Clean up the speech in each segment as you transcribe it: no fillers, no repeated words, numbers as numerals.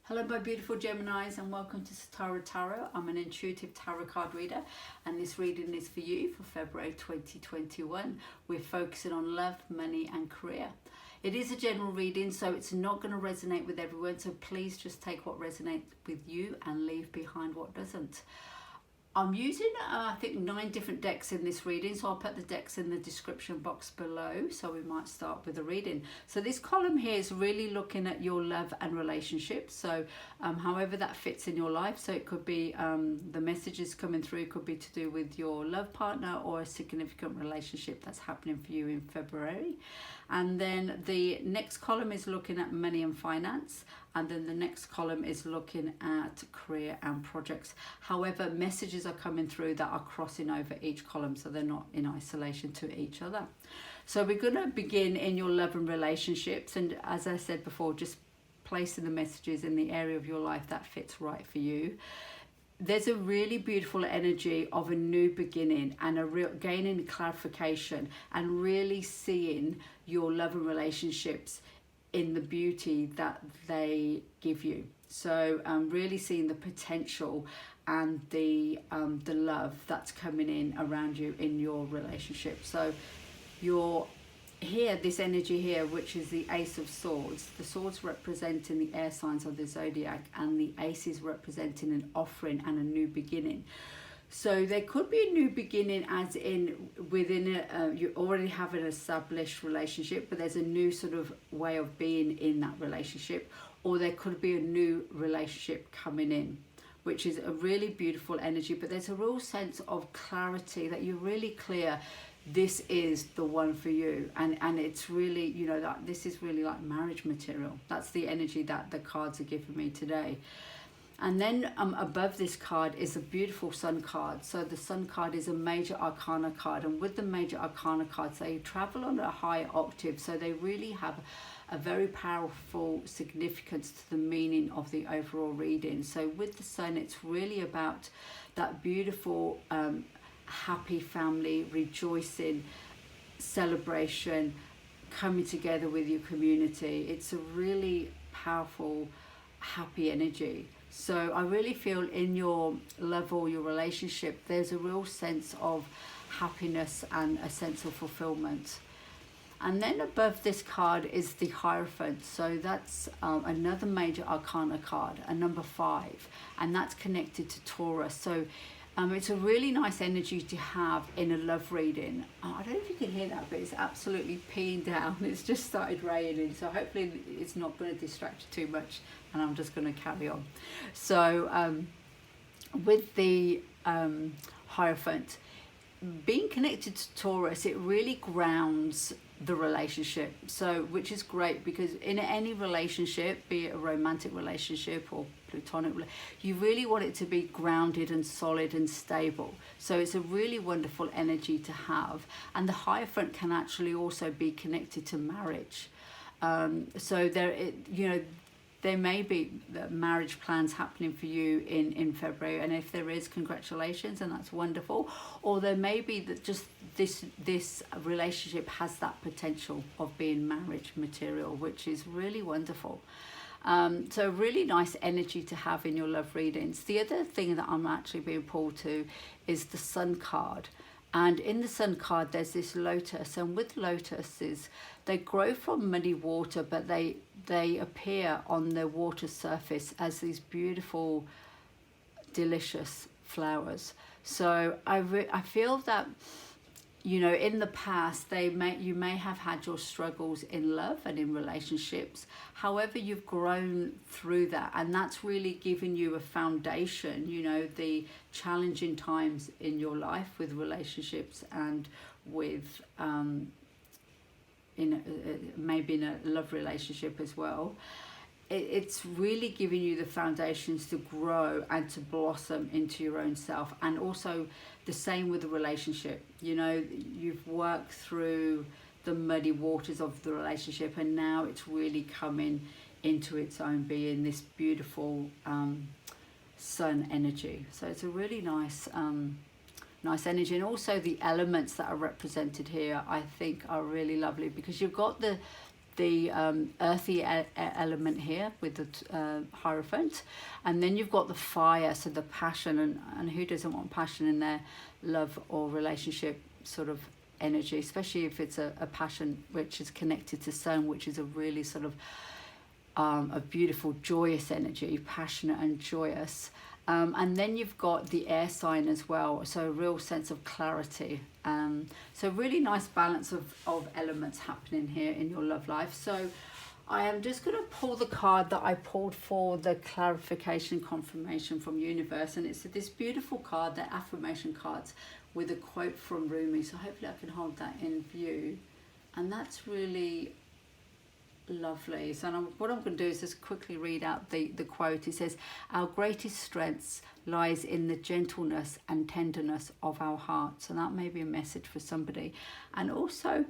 Hello my beautiful Geminis and welcome to Satara Tarot. I'm an intuitive tarot card reader and this reading is for you for February 2021. We're focusing on love, money and career. It is a general reading, so it's not going to resonate with everyone, so please just take what resonates with you and leave behind what doesn't. I'm using I think 9 different decks in this reading, so I'll put the decks in the description box below, so we might start with the reading. So this column here is really looking at your love and relationships, so however that fits in your life. So it could be the messages coming through could be to do with your love partner or a significant relationship that's happening for you in February. And then the next column is looking at money and finance, and then the next column is looking at career and projects. However, messages are coming through that are crossing over each column, so they're not in isolation to each other. So we're going to begin in your love and relationships, and as I said before, just placing the messages in the area of your life that fits right for you. There's a really beautiful energy of a new beginning and a real gaining clarification and really seeing your love and relationships in the beauty that they give you. So really seeing the potential and the love that's coming in around you in your relationship. So you're here, this energy here, which is the Ace of Swords. The swords representing the air signs of the zodiac, and the ace is representing an offering and a new beginning. So there could be a new beginning as in within you already have an established relationship, but there's a new sort of way of being in that relationship, or there could be a new relationship coming in, which is a really beautiful energy. But there's a real sense of clarity that you're really clear this is the one for you, and it's really, you know, that this is really like marriage material. That's the energy that the cards are giving me today. And then above this card is a beautiful Sun card. So the Sun card is a major arcana card, and with the major arcana cards they travel on a high octave, so they really have a very powerful significance to the meaning of the overall reading. So with the Sun, it's really about that beautiful happy family, rejoicing, celebration, coming together with your community. It's a really powerful, happy energy. So I really feel in your love or your relationship, there's a real sense of happiness and a sense of fulfillment. And then above this card is the Hierophant. So that's another major arcana card, a number 5, and that's connected to Taurus. So it's a really nice energy to have in a love reading. I don't know if you can hear that, but it's absolutely peeing down. It's just started raining, so hopefully it's not going to distract you too much, and I'm just going to carry on. So with the Hierophant, being connected to Taurus, it really grounds the relationship, so which is great, because in any relationship, be it a romantic relationship or platonic, you really want it to be grounded and solid and stable. So it's a really wonderful energy to have. And the Hierophant can actually also be connected to marriage. So there may be marriage plans happening for you in February, and if there is, congratulations, and that's wonderful. Or there may be that just this relationship has that potential of being marriage material, which is really wonderful. So really nice energy to have in your love readings. The other thing that I'm actually being pulled to is the Sun card. And in the Sun card, there's this lotus, and with lotuses, they grow from muddy water, but they appear on the water surface as these beautiful, delicious flowers. So I feel that, you know, in the past, you may have had your struggles in love and in relationships. However, you've grown through that, and that's really given you a foundation. You know, the challenging times in your life with relationships and with maybe in a love relationship as well. It's really giving you the foundations to grow and to blossom into your own self. And also the same with the relationship. You know, you've worked through the muddy waters of the relationship, and now it's really coming into its own being, this beautiful Sun energy. So it's a really nice energy. And also the elements that are represented here, I think, are really lovely, because you've got the the earthy element here with the Hierophant, and then you've got the fire, so the passion, and who doesn't want passion in their love or relationship sort of energy, especially if it's a passion which is connected to sun, which is a really sort of a beautiful joyous energy, passionate and joyous. And then you've got the air sign as well, so a real sense of clarity. So really nice balance of elements happening here in your love life. So I am just going to pull the card that I pulled for the clarification confirmation from universe, and it's this beautiful card, the affirmation cards, with a quote from Rumi. So hopefully I can hold that in view, and that's really lovely. So what I'm going to do is just quickly read out the quote. It says, "Our greatest strength lies in the gentleness and tenderness of our hearts." And that may be a message for somebody. And also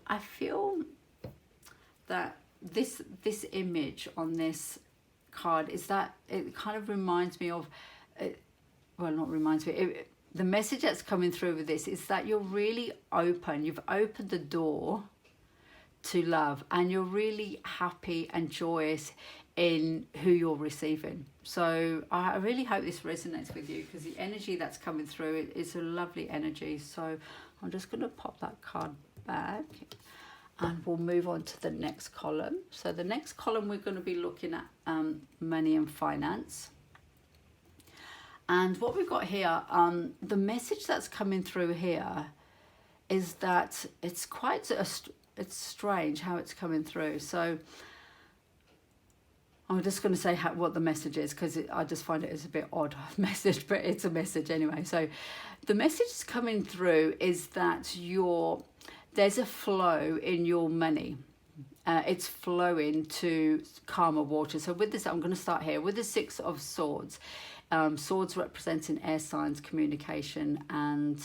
I feel that this image on this card is that it kind of reminds me of, well, not reminds me, the message that's coming through with this is that you're really open. You've opened the door to love, and you're really happy and joyous in who you're receiving. So I really hope this resonates with you, because the energy that's coming through is a lovely energy. So I'm just going to pop that card back, and we'll move on to the next column. So the next column we're going to be looking at money and finance. And what we've got here, the message that's coming through here is that it's quite it's strange how it's coming through. So I'm just going to say what the message is, because I just find it as a bit odd message, but it's a message anyway. So the message that's coming through is that there's a flow in your money. It's flowing to calmer water. So with this, I'm going to start here with the Six of Swords. Swords representing air signs, communication, and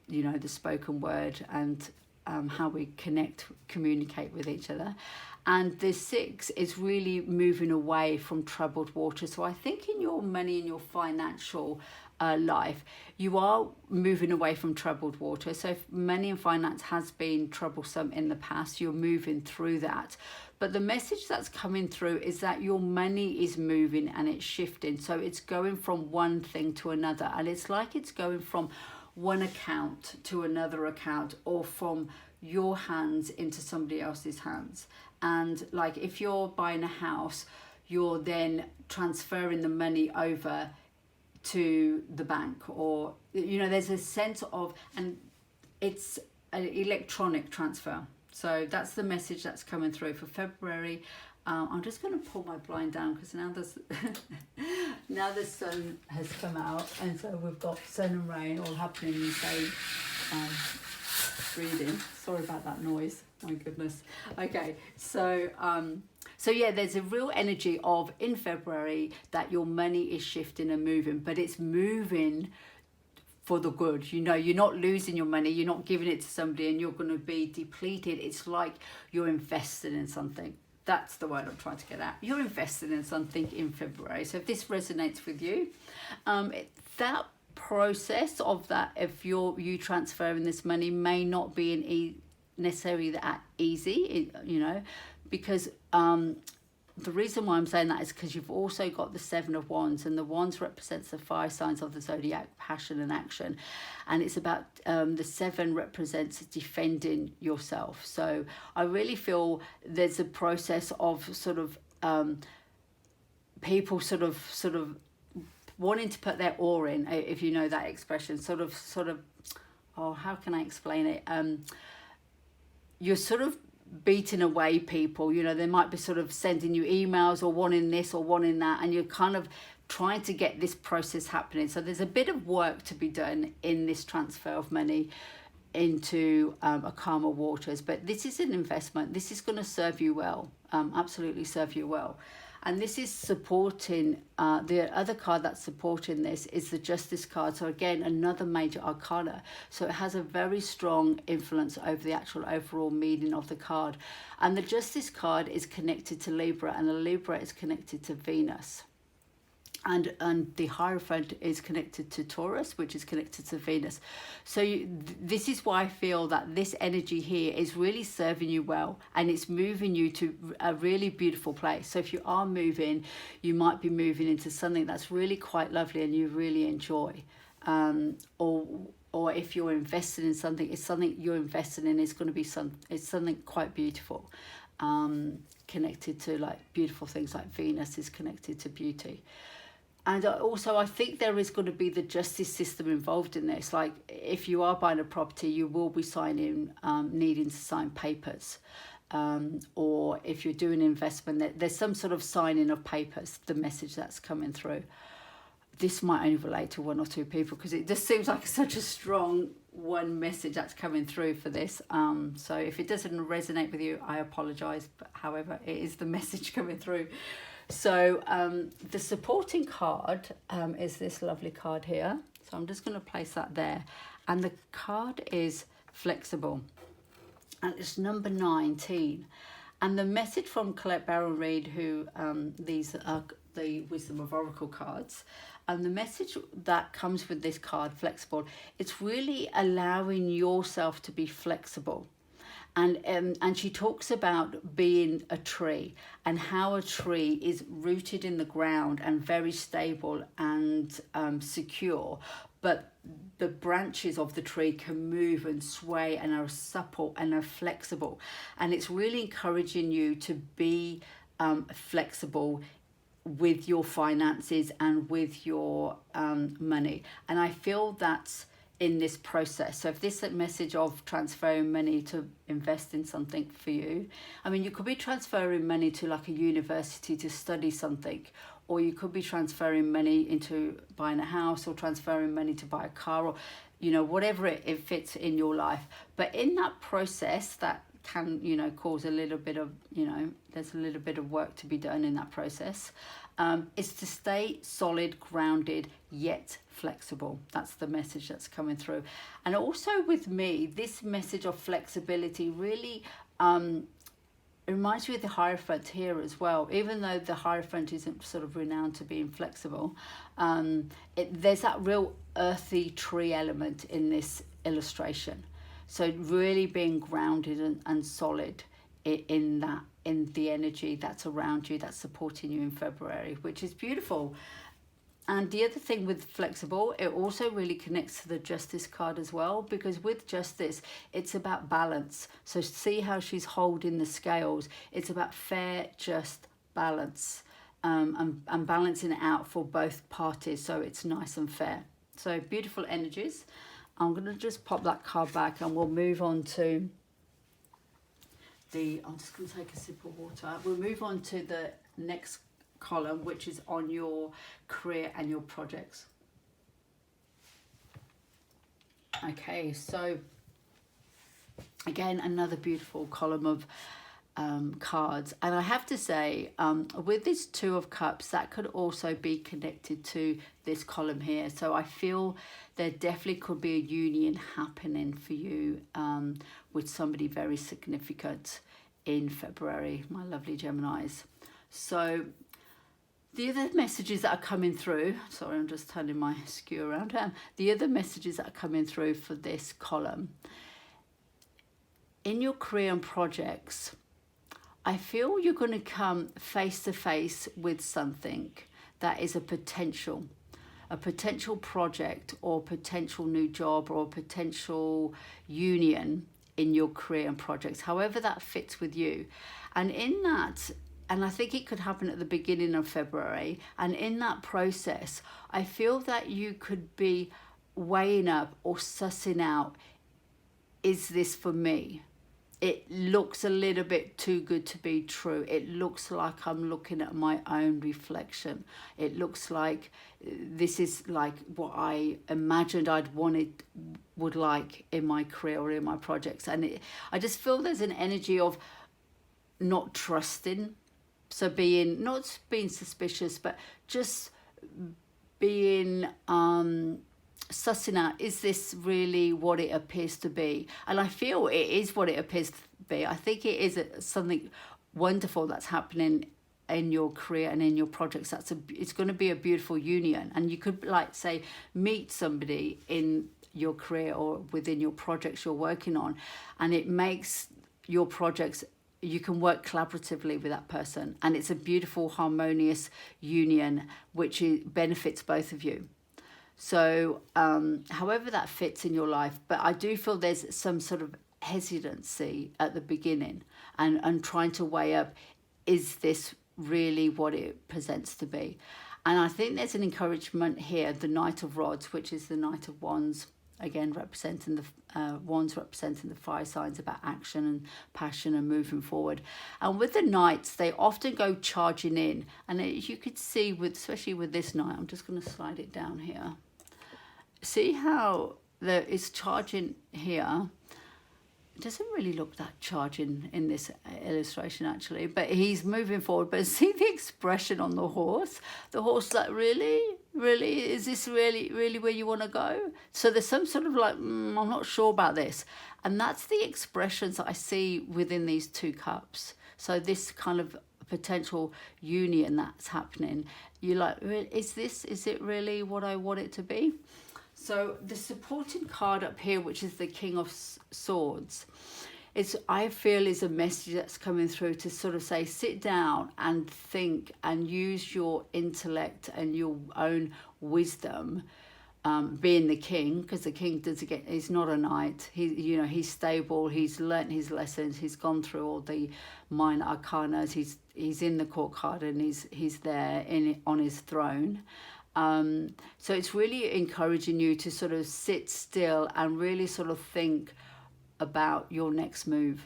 the spoken word, and how we communicate with each other. And the Six is really moving away from troubled water. So I think in your money and your financial life, you are moving away from troubled water. So if money and finance has been troublesome in the past, you're moving through that. But the message that's coming through is that your money is moving and it's shifting. So it's going from one thing to another, and it's like it's going from one account to another account, or from your hands into somebody else's hands. And like if you're buying a house, you're then transferring the money over to the bank, or there's a sense of, and it's an electronic transfer. So that's the message that's coming through for February. I'm just going to pull my blind down, because now now the sun has come out, and so we've got sun and rain all happening in the same reading. Sorry about that noise. My goodness. Okay, so yeah, there's a real energy of in February that your money is shifting and moving, but it's moving for the good. You're not losing your money, you're not giving it to somebody and you're going to be depleted. It's like you're invested in something. That's the word I'm trying to get at. You're invested in something in February. So if this resonates with you, that process of that, if you transferring this money, may not be necessarily that easy, because the reason why I'm saying that is because you've also got the Seven of Wands, and the Wands represents the 5 signs of the zodiac, passion and action, and it's about the 7 represents defending yourself. So I really feel there's a process of sort of people sort of wanting to put their oar in, if you know that expression, sort of how can I explain it? You're sort of beating away people. They might be sort of sending you emails or wanting this or wanting that, and you're kind of trying to get this process happening. So there's a bit of work to be done in this transfer of money into a calmer waters, but this is an investment. This is going to serve you well, absolutely serve you well. And this is supporting, the other card that's supporting this is the Justice card. So again, another major arcana. So it has a very strong influence over the actual overall meaning of the card. And the Justice card is connected to Libra, and the Libra is connected to Venus. and the Hierophant is connected to Taurus, which is connected to Venus. So this is why I feel that this energy here is really serving you well, and it's moving you to a really beautiful place. So if you are moving, you might be moving into something that's really quite lovely and you really enjoy, or if you're invested in something, it's something you're invested in is going to be it's something quite beautiful, connected to like beautiful things, like Venus is connected to beauty. And also, I think there is going to be the justice system involved in this. Like, if you are buying a property, you will be needing to sign papers. Or if you're doing investment, there's some sort of signing of papers, the message that's coming through. This might only relate to one or two people, because it just seems like such a strong one message that's coming through for this. So if it doesn't resonate with you, I apologise. But however, it is the message coming through. So the supporting card is this lovely card here. So I'm just going to place that there. And the card is flexible. And it's number 19. And the message from Colette Baron-Reid, who these are the Wisdom of Oracle cards. And the message that comes with this card, flexible, it's really allowing yourself to be flexible. And she talks about being a tree, and how a tree is rooted in the ground and very stable and secure, but the branches of the tree can move and sway and are supple and are flexible. And it's really encouraging you to be flexible with your finances and with your money. And I feel that's in this process. So if this message of transferring money to invest in something for you, I mean, you could be transferring money to like a university to study something, or you could be transferring money into buying a house, or transferring money to buy a car, or whatever it fits in your life. But in that process, that can cause a little bit of there's a little bit of work to be done in that process. Is to stay solid, grounded, yet flexible. That's the message that's coming through. And also with me, this message of flexibility really reminds me of the Hierophant here as well. Even though the Hierophant isn't sort of renowned to being flexible, there's that real earthy tree element in this illustration. So really being grounded and solid in the energy that's around you, that's supporting you in February, which is beautiful. And the other thing with flexible, it also really connects to the Justice card as well, because with Justice, it's about balance. So see how she's holding the scales. It's about fair, just balance, and balancing it out for both parties, so it's nice and fair. So beautiful energies. I'm going to just pop that card back, and we'll move on to I'm just going to take a sip of water. We'll move on to the next column, which is on your career and your projects. Okay, so again, another beautiful column of cards. And I have to say, with this Two of Cups, that could also be connected to this column here. So I feel there definitely could be a union happening for you with somebody very significant in February, my lovely Geminis. So the other messages that are coming through, sorry, I'm just turning my skew around. The other messages that are coming through for this column, in your career and projects, I feel you're going to come face to face with something that is a potential project, or potential new job, or potential union in your career and projects, however that fits with you. And in that, and I think it could happen at the beginning of February, and in that process, I feel that you could be weighing up or sussing out, is this for me? It looks a little bit too good to be true. It looks like I'm looking at my own reflection. It looks like this is like what I imagined would like in my career or in my projects. And I just feel there's an energy of not trusting. So not being suspicious, but just being sussing out, is this really what it appears to be? And I feel it is what it appears to be. I think it is something wonderful that's happening in your career and in your projects. It's going to be a beautiful union. And you could, like, say, meet somebody in your career or within your projects you're working on, and it makes your projects, you can work collaboratively with that person, and it's a beautiful harmonious union which benefits both of you. So however that fits in your life, but I do feel there's some sort of hesitancy at the beginning and trying to weigh up, is this really what it presents to be? And I think there's an encouragement here, the Knight of Rods, which is the Knight of Wands, again representing the wands representing the fire signs, about action and passion and moving forward. And with the knights, they often go charging in, and you could see especially with this knight, I'm just going to slide it down here, see how it's charging here. It doesn't really look that charging in this illustration actually, but he's moving forward. But see the expression on the horse like, really, is this really where you want to go? So there's some sort of like, I'm not sure about this. And that's the expressions that I see within these two cups. So this kind of potential union that's happening, you're like, is it really what I want it to be? So the supporting card up here, which is the King of Swords, I feel is a message that's coming through to sort of say, sit down and think and use your intellect and your own wisdom, being the king, because the king he's not a knight. He's stable. He's learnt his lessons. He's gone through all the minor arcanas. He's in the court card, and he's there on his throne. So it's really encouraging you to sort of sit still and really sort of think about your next move.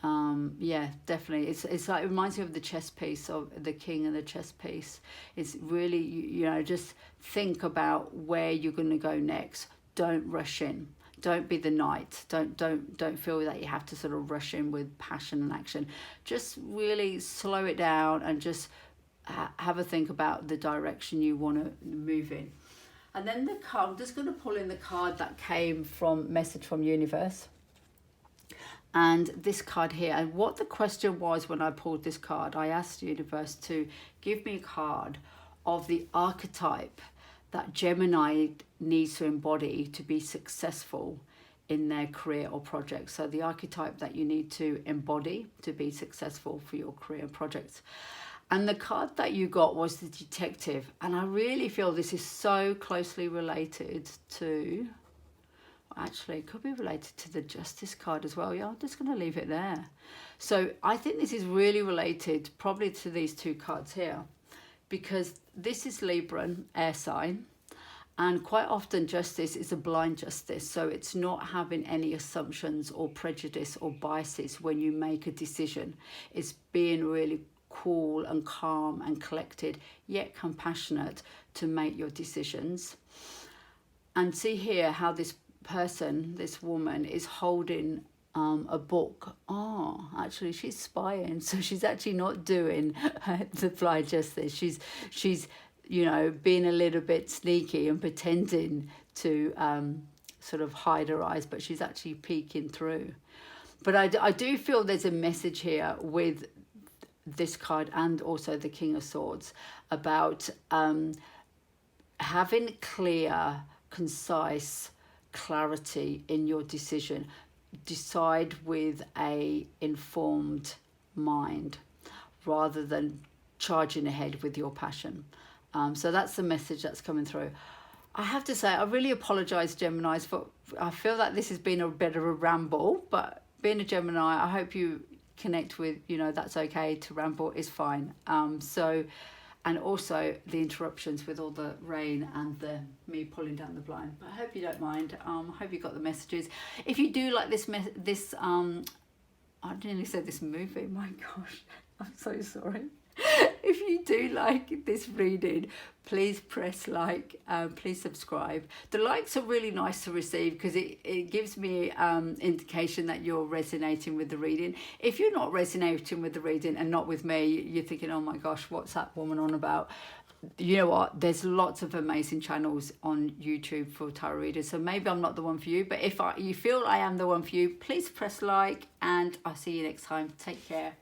Yeah, definitely. It's like, it reminds me of the chess piece of the king and the chess piece. It's really, just think about where you're going to go next. Don't rush in. Don't be the knight. Don't feel that you have to sort of rush in with passion and action. Just really slow it down and just have a think about the direction you want to move in. And then the card, I'm just going to pull in the card that came from Message from Universe. And this card here, and what the question was when I pulled this card, I asked Universe to give me a card of the archetype that Gemini needs to embody to be successful in their career or project. So the archetype that you need to embody to be successful for your career projects. And the card that you got was the Detective. And I really feel this is so closely related to, actually it could be related to the Justice card as well. Yeah, I'm just going to leave it there. So I think this is really related probably to these two cards here, because this is Libran, air sign. And quite often justice is a blind justice. So it's not having any assumptions or prejudice or biases when you make a decision. It's being really cool and calm and collected, yet compassionate to make your decisions. And see here how this person, this woman, is holding a book. Oh, actually she's spying, so she's actually not doing the blind justice. She's being a little bit sneaky and pretending to sort of hide her eyes, but she's actually peeking through. But I do feel there's a message here with this card and also the King of Swords about having clear, concise clarity in your decision. Decide with a informed mind rather than charging ahead with your passion. So that's the message that's coming through. I have to say, I really apologise, Geminis, for I feel that this has been a bit of a ramble, but being a Gemini, I hope you connect with, that's okay to ramble, is fine. And also the interruptions with all the rain and me pulling down the blind. But I hope you don't mind. I hope you got the messages. If you do like this I nearly said this movie, my gosh, I'm so sorry. If you do like this reading, please press like, please subscribe. The likes are really nice to receive because it gives me indication that you're resonating with the reading. If you're not resonating with the reading and not with me, you're thinking, oh my gosh, what's that woman on about? You know what, there's lots of amazing channels on YouTube for tarot readers, so maybe I'm not the one for you, but if you feel I am the one for you, please press like, and I'll see you next time. Take care.